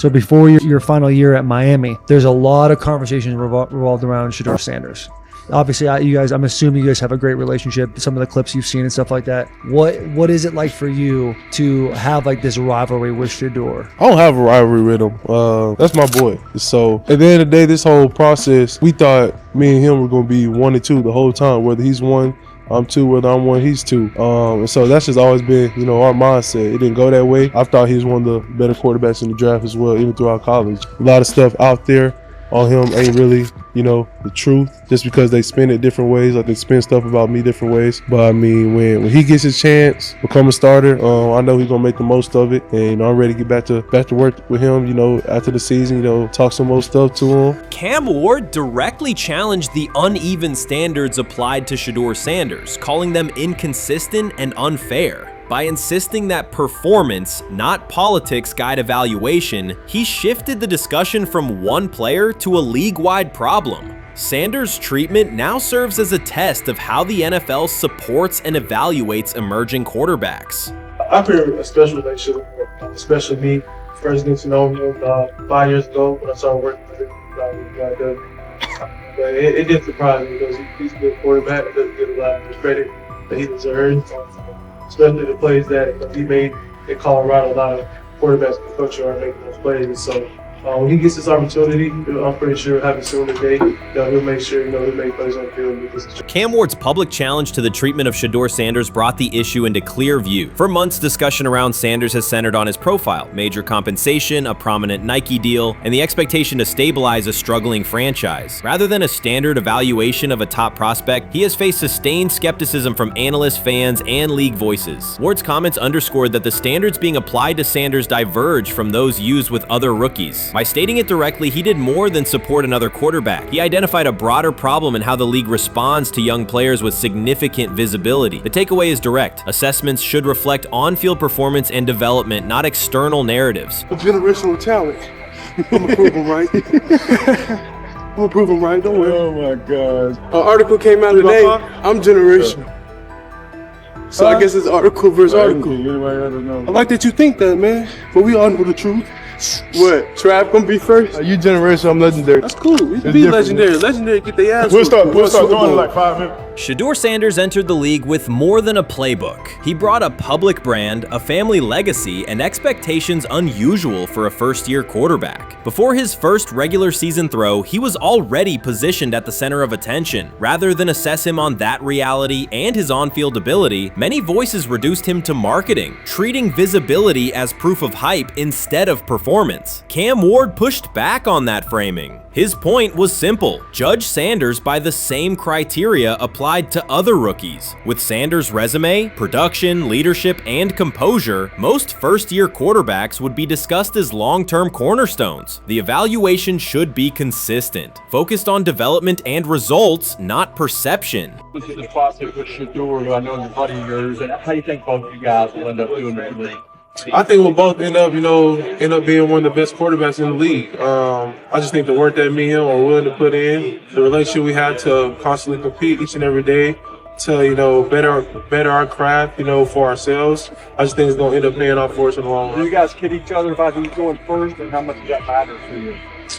So before your final year at Miami, there's a lot of conversations revolved around Shedeur Sanders. Obviously, I'm assuming you guys have a great relationship. Some of the clips you've seen and stuff like that. What is it like for you to have like this rivalry with Shedeur? I don't have a rivalry with him. That's my boy. So at the end of the day, this whole process, we thought me and him were going to be 1 and 2 the whole time. Whether he's 1, I'm 2. Whether I'm 1, he's 2. And so that's just always been, our mindset. It didn't go that way. I thought he was one of the better quarterbacks in the draft as well, even throughout college. A lot of stuff out there on him ain't really, the truth, just because they spin it different ways. Like they spin stuff about me different ways. But I mean, when he gets his chance, become a starter, I know he's gonna make the most of it. And I'm ready to get back to work with him, after the season, talk some more stuff to him. Cam Ward directly challenged the uneven standards applied to Shedeur Sanders, calling them inconsistent and unfair. By insisting that performance, not politics, guide evaluation, he shifted the discussion from one player to a league-wide problem. Sanders' treatment now serves as a test of how the NFL supports and evaluates emerging quarterbacks. I feel a special relationship, especially me. First getting to know him 5 years ago when I started working with him. But it did surprise me because he's a good quarterback. He doesn't get a lot of credit that he deserves. Especially the plays that he made in Colorado. A lot of quarterbacks in the country are making those plays. So when he gets this opportunity, I'm pretty sure he'll have it soon today. He'll make sure he'll make plays on the field. Cam Ward's public challenge to the treatment of Shedeur Sanders brought the issue into clear view. For months, discussion around Sanders has centered on his profile, major compensation, a prominent Nike deal, and the expectation to stabilize a struggling franchise. Rather than a standard evaluation of a top prospect, he has faced sustained skepticism from analysts, fans, and league voices. Ward's comments underscored that the standards being applied to Sanders diverge from those used with other rookies. By stating it directly, he did more than support another quarterback. He identified a broader problem in how the league responds to young players with significant visibility. The takeaway is direct. Assessments should reflect on-field performance and development, not external narratives. A generational talent. I'm gonna prove him right. I'm gonna prove him right, don't worry. Oh my God. An article came out today. I'm generational. So I guess it's article versus article. I like that you think that, man. But we all know the truth. What? Trav gonna be first? You generational, I'm legendary. That's cool. We can be legendary. Legendary, get their ass. We'll start going in like 5 minutes. Shedeur Sanders entered the league with more than a playbook. He brought a public brand, a family legacy, and expectations unusual for a first-year quarterback. Before his first regular season throw, he was already positioned at the center of attention. Rather than assess him on that reality and his on-field ability, many voices reduced him to marketing, treating visibility as proof of hype instead of performance. Cam Ward pushed back on that framing. His point was simple: judge Sanders by the same criteria applied to other rookies. With Sanders' resume, production, leadership, and composure, most first-year quarterbacks would be discussed as long-term cornerstones. The evaluation should be consistent, focused on development and results, not perception. This is the process with Shedeur, who I know is a buddy of yours, and how do you think both of you guys will end up doing in the league? I think we'll both end up being one of the best quarterbacks in the league. I just think the work that me and him are willing to put in, the relationship we have to constantly compete each and every day, to better our craft, for ourselves. I just think it's gonna end up paying off for us in the long run. Do you guys kid each other about who's going first, and how much does that matter to you?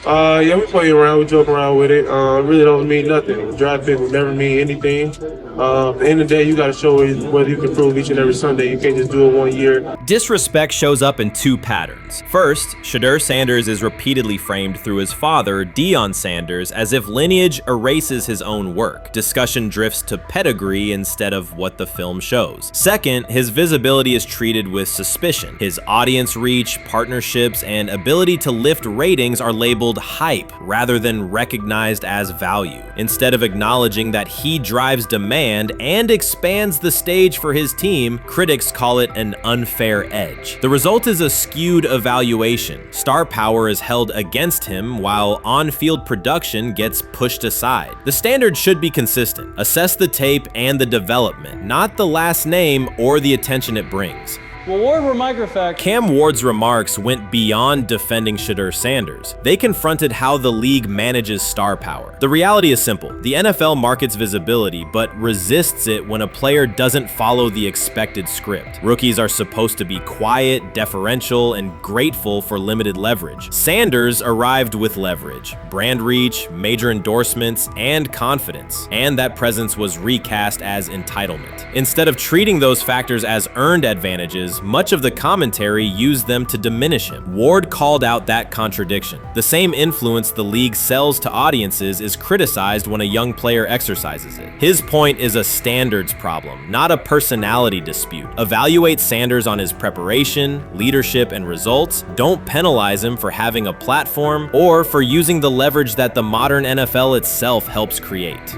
Yeah, we play around, we joke around with it. Really don't mean nothing. The draft pick will never mean anything. At the end of the day, you got to show whether you can prove each and every Sunday. You can't just do it 1 year. Disrespect shows up in two patterns. First, Shedeur Sanders is repeatedly framed through his father, Deion Sanders, as if lineage erases his own work. Discussion drifts to pedigree instead of what the film shows. Second, his visibility is treated with suspicion. His audience reach, partnerships, and ability to lift ratings are labeled hype rather than recognized as value. Instead of acknowledging that he drives demand and expands the stage for his team, critics call it an unfair edge. The result is a skewed evaluation. Star power is held against him while on-field production gets pushed aside. The standard should be consistent. Assess the tape and the development, not the last name or the attention it brings. Well, Ward were microfacts. Cam Ward's remarks went beyond defending Shedeur Sanders. They confronted how the league manages star power. The reality is simple. The NFL markets visibility, but resists it when a player doesn't follow the expected script. Rookies are supposed to be quiet, deferential, and grateful for limited leverage. Sanders arrived with leverage, brand reach, major endorsements, and confidence. And that presence was recast as entitlement. Instead of treating those factors as earned advantages, much of the commentary used them to diminish him. Ward called out that contradiction. The same influence the league sells to audiences is criticized when a young player exercises it. His point is a standards problem, not a personality dispute. Evaluate Sanders on his preparation, leadership, and results. Don't penalize him for having a platform or for using the leverage that the modern NFL itself helps create.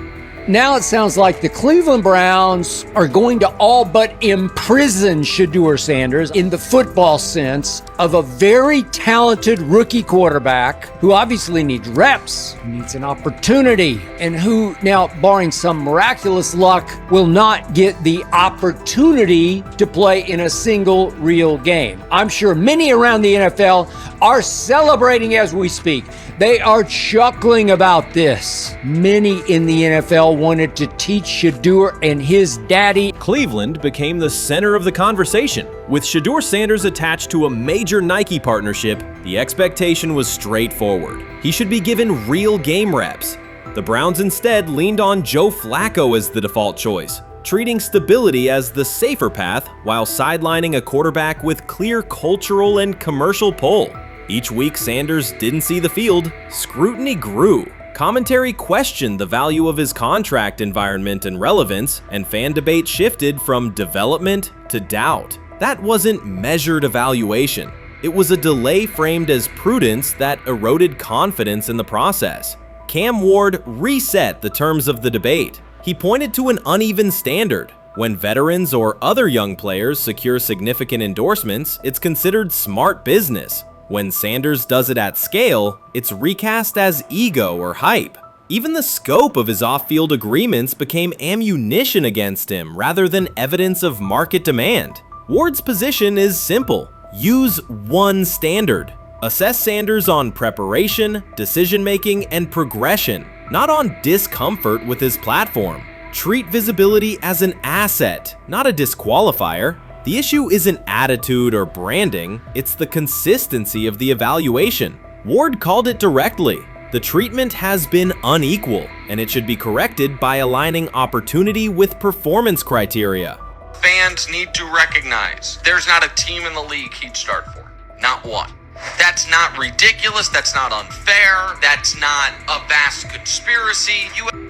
Now it sounds like the Cleveland Browns are going to all but imprison Shedeur Sanders in the football sense of a very talented rookie quarterback who obviously needs reps, needs an opportunity, and who now, barring some miraculous luck, will not get the opportunity to play in a single real game. I'm sure many around the NFL are celebrating as we speak. They are chuckling about this. Many in the NFL wanted to teach Shedeur and his daddy. Cleveland became the center of the conversation. With Shedeur Sanders attached to a major Nike partnership, the expectation was straightforward. He should be given real game reps. The Browns instead leaned on Joe Flacco as the default choice, treating stability as the safer path while sidelining a quarterback with clear cultural and commercial pull. Each week Sanders didn't see the field, scrutiny grew. Commentary questioned the value of his contract environment and relevance, and fan debate shifted from development to doubt. That wasn't measured evaluation. It was a delay framed as prudence that eroded confidence in the process. Cam Ward reset the terms of the debate. He pointed to an uneven standard. When veterans or other young players secure significant endorsements, it's considered smart business. When Sanders does it at scale, it's recast as ego or hype. Even the scope of his off-field agreements became ammunition against him rather than evidence of market demand. Ward's position is simple. Use one standard. Assess Sanders on preparation, decision-making, and progression, not on discomfort with his platform. Treat visibility as an asset, not a disqualifier. The issue isn't attitude or branding, it's the consistency of the evaluation. Ward called it directly. The treatment has been unequal, and it should be corrected by aligning opportunity with performance criteria. Fans need to recognize there's not a team in the league he'd start for. Not one. That's not ridiculous, that's not unfair, that's not a vast conspiracy.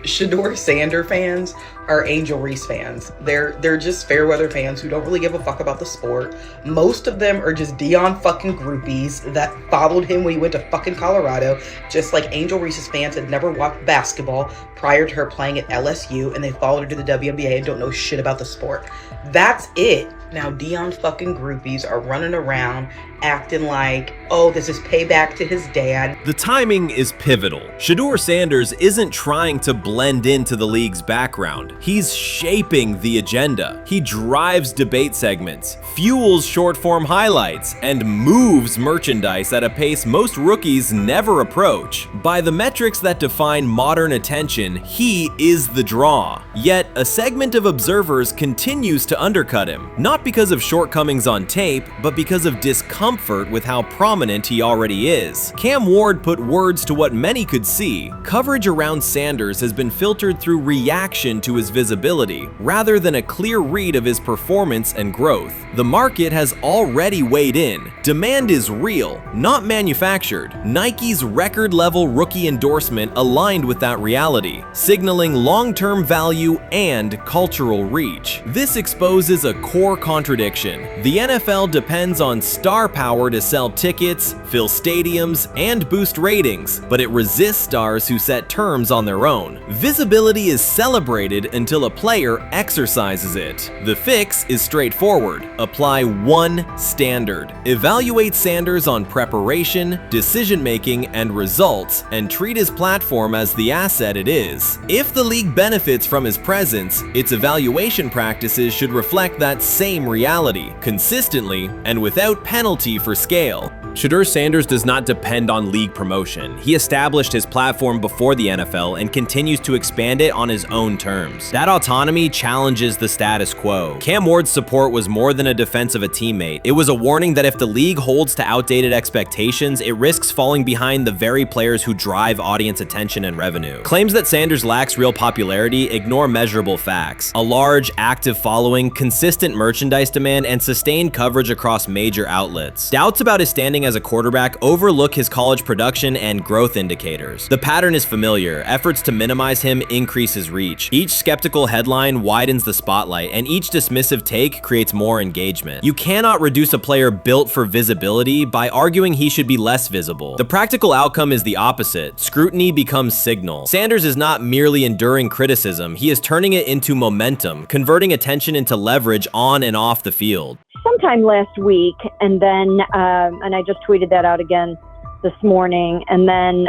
Shedeur Sanders fans are Angel Reese fans. They're just fair weather fans who don't really give a fuck about the sport. Most of them are just Dion fucking groupies that followed him when he went to fucking Colorado, just like Angel Reese's fans had never watched basketball prior to her playing at LSU, and they followed her to the WNBA and don't know shit about the sport. That's it. Now Dion fucking groupies are running around acting like, oh, this is payback to his dad. The timing is pivotal. Shedeur Sanders isn't trying to blend into the league's background. He's shaping the agenda. He drives debate segments, fuels short-form highlights, and moves merchandise at a pace most rookies never approach. By the metrics that define modern attention, he is the draw. Yet, a segment of observers continues to undercut him, not because of shortcomings on tape, but because of discomfort with how prominent he already is. Cam Ward put words to what many could see. Coverage around Sanders has been filtered through reaction to his visibility, rather than a clear read of his performance and growth. The market has already weighed in. Demand is real, not manufactured. Nike's record-level rookie endorsement aligned with that reality, signaling long-term value and cultural reach. This exposes a core contradiction. The NFL depends on star power to sell tickets, fill stadiums, and boost ratings, but it resists stars who set terms on their own. Visibility is celebrated until a player exercises it. The fix is straightforward. Apply one standard. Evaluate Sanders on preparation, decision-making, and results, and treat his platform as the asset it is. If the league benefits from his presence, its evaluation practices should reflect that same same reality, consistently and without penalty for scale. Shedeur Sanders does not depend on league promotion. He established his platform before the NFL and continues to expand it on his own terms. That autonomy challenges the status quo. Cam Ward's support was more than a defense of a teammate. It was a warning that if the league holds to outdated expectations, it risks falling behind the very players who drive audience attention and revenue. Claims that Sanders lacks real popularity ignore measurable facts. A large, active following, consistent merchandise demand, and sustained coverage across major outlets. Doubts about his standing as a quarterback overlook his college production and growth indicators. The pattern is familiar. Efforts to minimize him increase his reach. Each skeptical headline widens the spotlight, and each dismissive take creates more engagement. You cannot reduce a player built for visibility by arguing he should be less visible. The practical outcome is the opposite. Scrutiny becomes signal. Sanders is not merely enduring criticism, he is turning it into momentum, converting attention into leverage on and off the field. Sometime last week, and then and I just tweeted that out again this morning, and then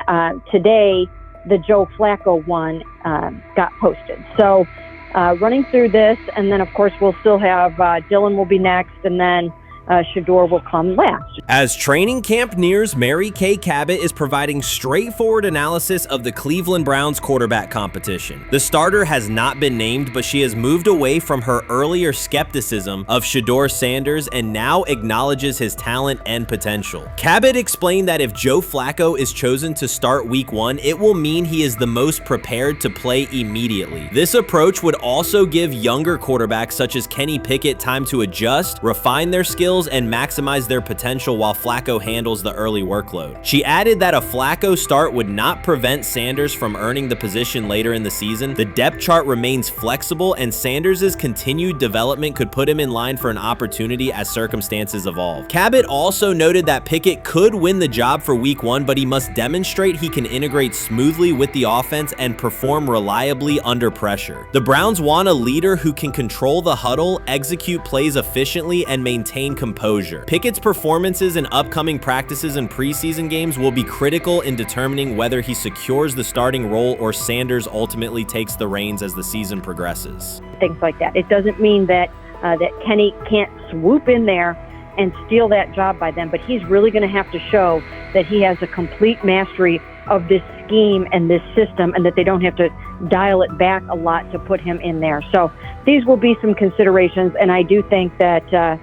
today the Joe Flacco one got posted. So running through this, and then of course we'll still have Dylan will be next, and then Shedeur will come last. As training camp nears, Mary Kay Cabot is providing straightforward analysis of the Cleveland Browns quarterback competition. The starter has not been named, but she has moved away from her earlier skepticism of Shedeur Sanders and now acknowledges his talent and potential. Cabot explained that if Joe Flacco is chosen to start week 1, it will mean he is the most prepared to play immediately. This approach would also give younger quarterbacks such as Kenny Pickett time to adjust, refine their skills, and maximize their potential while Flacco handles the early workload. She added that a Flacco start would not prevent Sanders from earning the position later in the season. The depth chart remains flexible, and Sanders' continued development could put him in line for an opportunity as circumstances evolve. Cabot also noted that Pickett could win the job for week 1, but he must demonstrate he can integrate smoothly with the offense and perform reliably under pressure. The Browns want a leader who can control the huddle, execute plays efficiently, and maintain composure. Pickett's performances in upcoming practices and preseason games will be critical in determining whether he secures the starting role or Sanders ultimately takes the reins as the season progresses. Things like that. It doesn't mean that that Kenny can't swoop in there and steal that job by them, but he's really going to have to show that he has a complete mastery of this scheme and this system, and that they don't have to dial it back a lot to put him in there. So these will be some considerations, and I do think that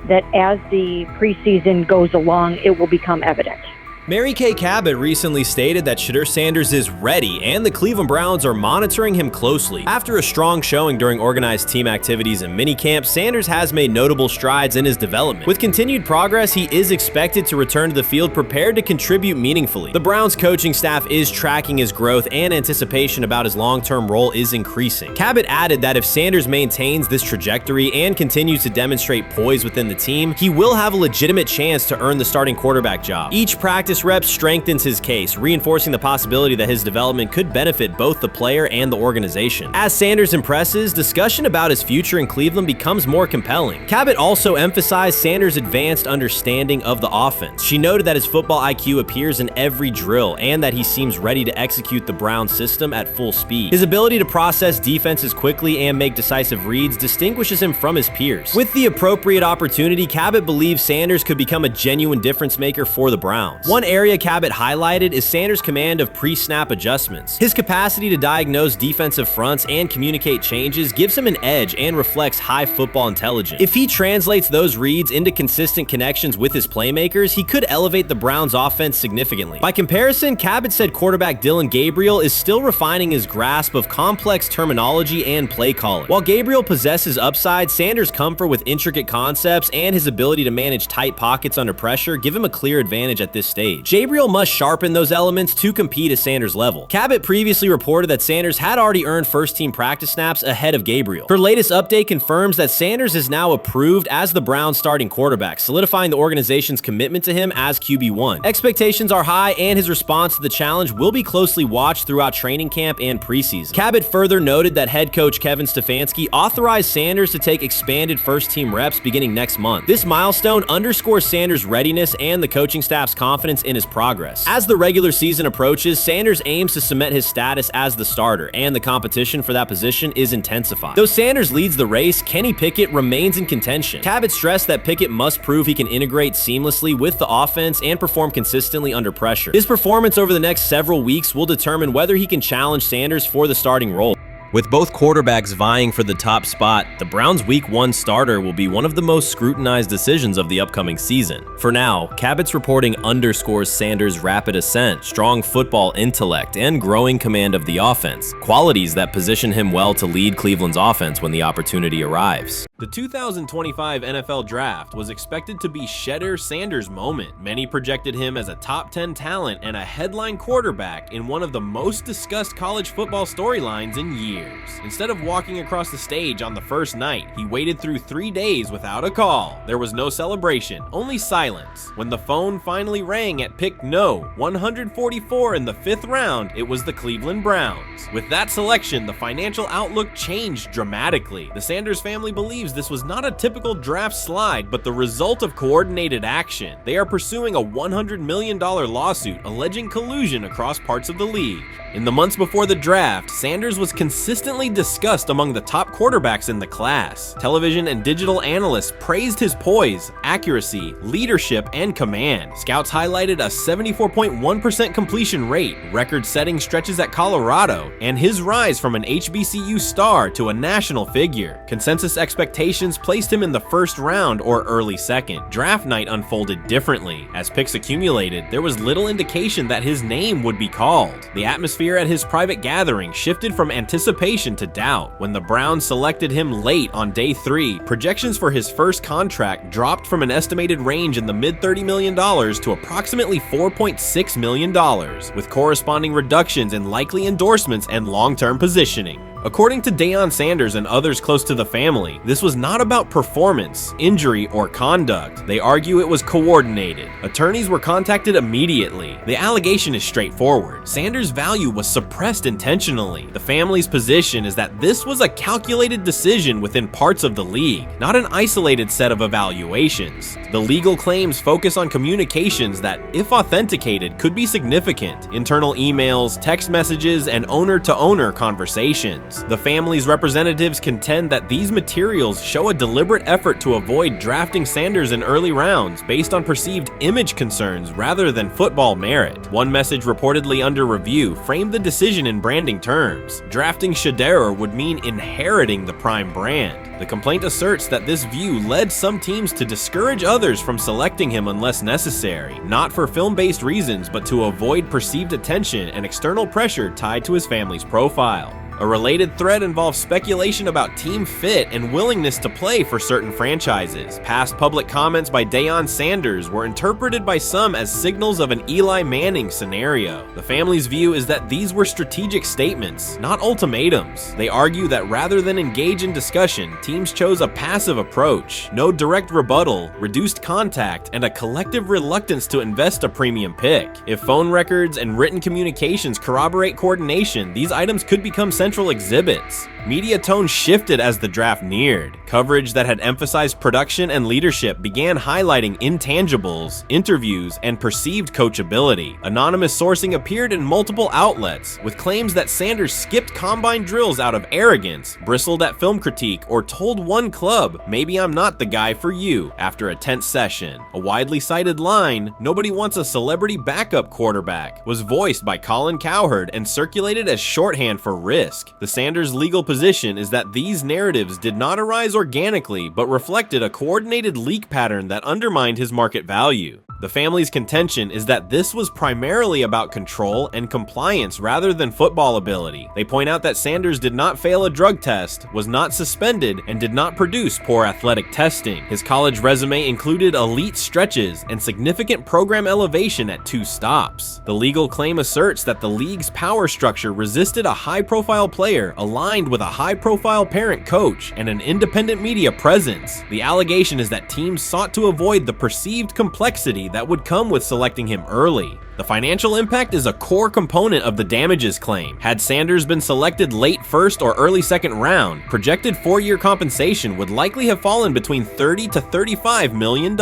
that as the preseason goes along, it will become evident. Mary Kay Cabot recently stated that Shedeur Sanders is ready, and the Cleveland Browns are monitoring him closely. After a strong showing during organized team activities and minicamp, Sanders has made notable strides in his development. With continued progress, he is expected to return to the field prepared to contribute meaningfully. The Browns coaching staff is tracking his growth, and anticipation about his long-term role is increasing. Cabot added that if Sanders maintains this trajectory and continues to demonstrate poise within the team, he will have a legitimate chance to earn the starting quarterback job. Each practice rep strengthens his case, reinforcing the possibility that his development could benefit both the player and the organization. As Sanders impresses, discussion about his future in Cleveland becomes more compelling. Cabot also emphasized Sanders' advanced understanding of the offense. She noted that his football IQ appears in every drill and that he seems ready to execute the Browns system at full speed. His ability to process defenses quickly and make decisive reads distinguishes him from his peers. With the appropriate opportunity, Cabot believes Sanders could become a genuine difference maker for the Browns. One area Cabot highlighted is Sanders' command of pre-snap adjustments. His capacity to diagnose defensive fronts and communicate changes gives him an edge and reflects high football intelligence. If he translates those reads into consistent connections with his playmakers, he could elevate the Browns' offense significantly. By comparison, Cabot said quarterback Dylan Gabriel is still refining his grasp of complex terminology and play calling. While Gabriel possesses upside, Sanders' comfort with intricate concepts and his ability to manage tight pockets under pressure give him a clear advantage at this stage. Gabriel must sharpen those elements to compete at Sanders' level. Cabot previously reported that Sanders had already earned first-team practice snaps ahead of Gabriel. Her latest update confirms that Sanders is now approved as the Browns' starting quarterback, solidifying the organization's commitment to him as QB1. Expectations are high, and his response to the challenge will be closely watched throughout training camp and preseason. Cabot further noted that head coach Kevin Stefanski authorized Sanders to take expanded first-team reps beginning next month. This milestone underscores Sanders' readiness and the coaching staff's confidence confidence in his progress. As the regular season approaches, Sanders aims to cement his status as the starter, and the competition for that position is intensified. Though Sanders leads the race, Kenny Pickett remains in contention. Cabot stressed that Pickett must prove he can integrate seamlessly with the offense and perform consistently under pressure. His performance over the next several weeks will determine whether he can challenge Sanders for the starting role. With both quarterbacks vying for the top spot, the Browns' Week 1 starter will be one of the most scrutinized decisions of the upcoming season. For now, Cabot's reporting underscores Sanders' rapid ascent, strong football intellect, and growing command of the offense, qualities that position him well to lead Cleveland's offense when the opportunity arrives. The 2025 NFL Draft was expected to be Shedeur Sanders' moment. Many projected him as a top 10 talent and a headline quarterback in one of the most discussed college football storylines in years. Instead of walking across the stage on the first night, he waited through 3 days without a call. There was no celebration, only silence. When the phone finally rang at pick no. 144 in the 5th round, it was the Cleveland Browns. With that selection, the financial outlook changed dramatically. The Sanders family believes this was not a typical draft slide, but the result of coordinated action. They are pursuing a $100 million lawsuit alleging collusion across parts of the league. In the months before the draft, Sanders was consistently discussed among the top quarterbacks in the class. Television and digital analysts praised his poise, accuracy, leadership, and command. Scouts highlighted a 74.1% completion rate, record-setting stretches at Colorado, and his rise from an HBCU star to a national figure. Consensus expectations placed him in the first round or early second. Draft night unfolded differently. As picks accumulated, there was little indication that his name would be called. The atmosphere at his private gathering shifted from anticipation to doubt. When the Browns selected him late on day 3, projections for his first contract dropped from an estimated range in the mid-$30 million to approximately $4.6 million, with corresponding reductions in likely endorsements and long-term positioning. According to Deion Sanders and others close to the family, this was not about performance, injury, or conduct. They argue it was coordinated. Attorneys were contacted immediately. The allegation is straightforward. Sanders' value was suppressed intentionally. The family's position is that this was a calculated decision within parts of the league, not an isolated set of evaluations. The legal claims focus on communications that, if authenticated, could be significant. Internal emails, text messages, and owner-to-owner conversations. The family's representatives contend that these materials show a deliberate effort to avoid drafting Sanders in early rounds based on perceived image concerns rather than football merit. One message reportedly under review framed the decision in branding terms. Drafting Shedeur would mean inheriting the Prime brand. The complaint asserts that this view led some teams to discourage others from selecting him unless necessary, not for film-based reasons, but to avoid perceived attention and external pressure tied to his family's profile. A related thread involves speculation about team fit and willingness to play for certain franchises. Past public comments by Deion Sanders were interpreted by some as signals of an Eli Manning scenario. The family's view is that these were strategic statements, not ultimatums. They argue that rather than engage in discussion, teams chose a passive approach, no direct rebuttal, reduced contact, and a collective reluctance to invest a premium pick. If phone records and written communications corroborate coordination, these items could become central exhibits. Media tone shifted as the draft neared. Coverage that had emphasized production and leadership began highlighting intangibles, interviews, and perceived coachability. Anonymous sourcing appeared in multiple outlets, with claims that Sanders skipped combine drills out of arrogance, bristled at film critique, or told one club, "Maybe I'm not the guy for you," after a tense session. A widely cited line, "Nobody wants a celebrity backup quarterback," was voiced by Colin Cowherd and circulated as shorthand for risk. The Sanders legal position is that these narratives did not arise organically, but reflected a coordinated leak pattern that undermined his market value. The family's contention is that this was primarily about control and compliance rather than football ability. They point out that Sanders did not fail a drug test, was not suspended, and did not produce poor athletic testing. His college resume included elite stretches and significant program elevation at 2 stops. The legal claim asserts that the league's power structure resisted a high-profile player aligned with a high-profile parent coach and an independent media presence. The allegation is that teams sought to avoid the perceived complexity that would come with selecting him early. The financial impact is a core component of the damages claim. Had Sanders been selected late first or early second round, projected 4-year compensation would likely have fallen between $30 to $35 million,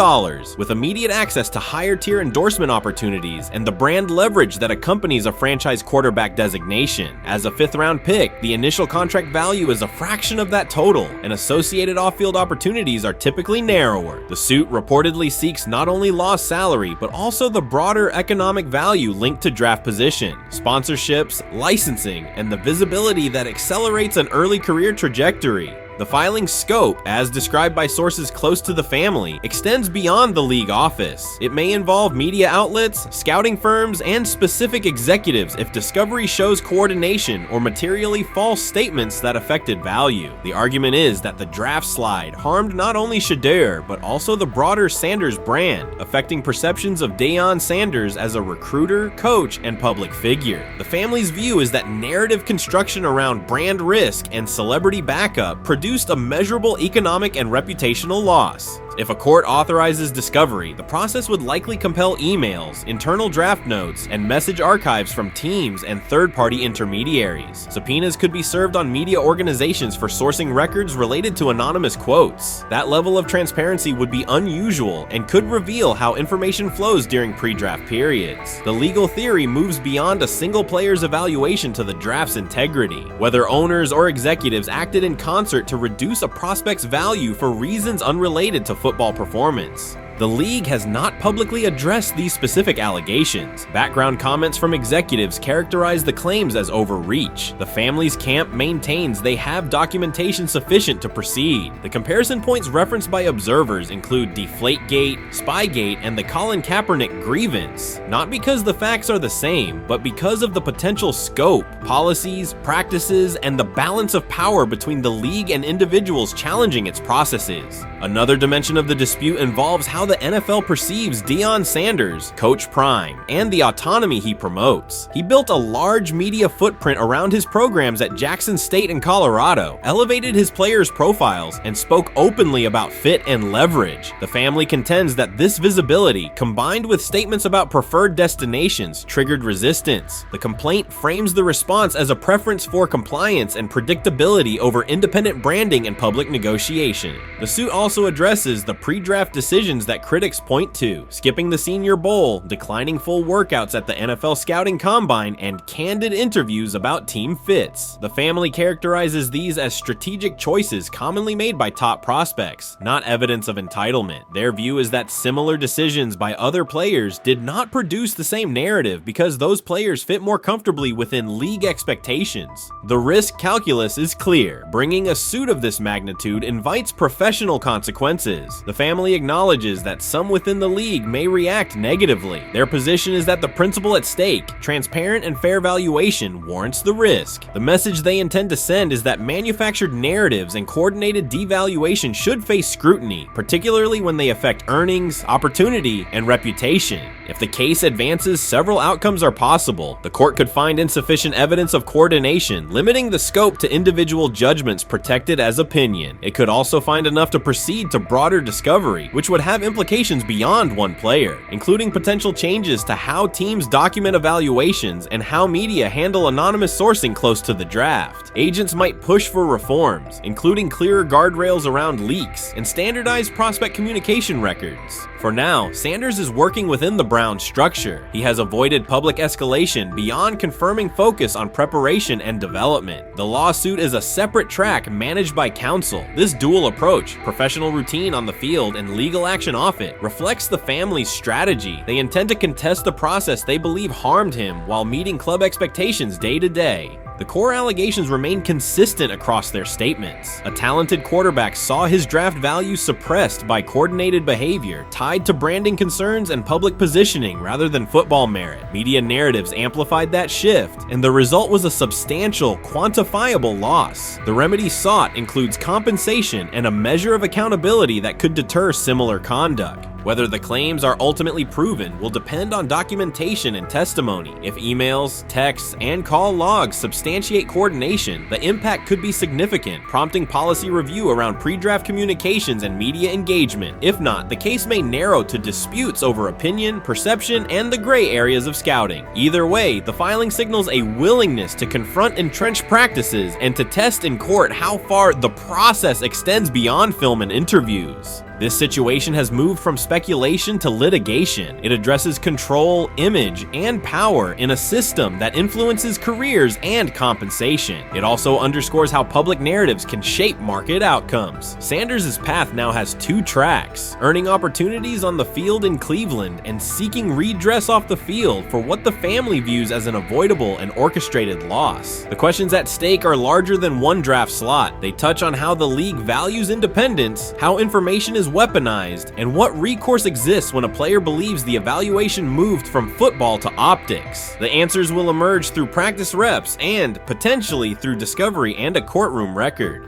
with immediate access to higher tier endorsement opportunities and the brand leverage that accompanies a franchise quarterback designation. As a 5th round pick, the initial contract value is a fraction of that total, and associated off-field opportunities are typically narrower. The suit reportedly seeks not only lost salary, but also the broader economic value linked to draft position, sponsorships, licensing, and the visibility that accelerates an early career trajectory. The filing's scope, as described by sources close to the family, extends beyond the league office. It may involve media outlets, scouting firms, and specific executives if discovery shows coordination or materially false statements that affected value. The argument is that the draft slide harmed not only Shedeur, but also the broader Sanders brand, affecting perceptions of Deion Sanders as a recruiter, coach, and public figure. The family's view is that narrative construction around brand risk and celebrity backup produced a measurable economic and reputational loss. If a court authorizes discovery, the process would likely compel emails, internal draft notes, and message archives from teams and third-party intermediaries. Subpoenas could be served on media organizations for sourcing records related to anonymous quotes. That level of transparency would be unusual and could reveal how information flows during pre-draft periods. The legal theory moves beyond a single player's evaluation to the draft's integrity, whether owners or executives acted in concert to reduce a prospect's value for reasons unrelated to football performance. The league has not publicly addressed these specific allegations. Background comments from executives characterize the claims as overreach. The family's camp maintains they have documentation sufficient to proceed. The comparison points referenced by observers include Deflategate, Spygate, and the Colin Kaepernick grievance, not because the facts are the same, but because of the potential scope, policies, practices, and the balance of power between the league and individuals challenging its processes. Another dimension of the dispute involves how the NFL perceives Deion Sanders, Coach Prime, and the autonomy he promotes. He built a large media footprint around his programs at Jackson State and Colorado, elevated his players' profiles, and spoke openly about fit and leverage. The family contends that this visibility, combined with statements about preferred destinations, triggered resistance. The complaint frames the response as a preference for compliance and predictability over independent branding and public negotiation. The suit also addresses the pre-draft decisions that critics point to: skipping the Senior Bowl, declining full workouts at the NFL Scouting Combine, and candid interviews about team fits. The family characterizes these as strategic choices commonly made by top prospects, not evidence of entitlement. Their view is that similar decisions by other players did not produce the same narrative because those players fit more comfortably within league expectations. The risk calculus is clear. Bringing a suit of this magnitude invites professional consequences. The family acknowledges that some within the league may react negatively. Their position is that the principle at stake, transparent and fair valuation, warrants the risk. The message they intend to send is that manufactured narratives and coordinated devaluation should face scrutiny, particularly when they affect earnings, opportunity, and reputation. If the case advances, several outcomes are possible. The court could find insufficient evidence of coordination, limiting the scope to individual judgments protected as opinion. It could also find enough to proceed to broader discovery, which would have implications beyond one player, including potential changes to how teams document evaluations and how media handle anonymous sourcing close to the draft. Agents might push for reforms, including clearer guardrails around leaks and standardized prospect communication records. For now, Sanders is working within the Browns structure. He has avoided public escalation beyond confirming focus on preparation and development. The lawsuit is a separate track managed by counsel. This dual approach, professional routine on the field and legal action off it, reflects the family's strategy. They intend to contest the process they believe harmed him while meeting club expectations day to day. The core allegations remain consistent across their statements. A talented quarterback saw his draft value suppressed by coordinated behavior tied to branding concerns and public positioning rather than football merit. Media narratives amplified that shift, and the result was a substantial, quantifiable loss. The remedy sought includes compensation and a measure of accountability that could deter similar conduct. Whether the claims are ultimately proven will depend on documentation and testimony. If emails, texts, and call logs substantiate coordination, the impact could be significant, prompting policy review around pre-draft communications and media engagement. If not, the case may narrow to disputes over opinion, perception, and the gray areas of scouting. Either way, the filing signals a willingness to confront entrenched practices and to test in court how far the process extends beyond film and interviews. This situation has moved from speculation to litigation. It addresses control, image, and power in a system that influences careers and compensation. It also underscores how public narratives can shape market outcomes. Sanders' path now has two tracks: earning opportunities on the field in Cleveland and seeking redress off the field for what the family views as an avoidable and orchestrated loss. The questions at stake are larger than one draft slot. They touch on how the league values independence, how information is weaponized, and what recourse exists when a player believes the evaluation moved from football to optics. The answers will emerge through practice reps and, potentially, through discovery and a courtroom record.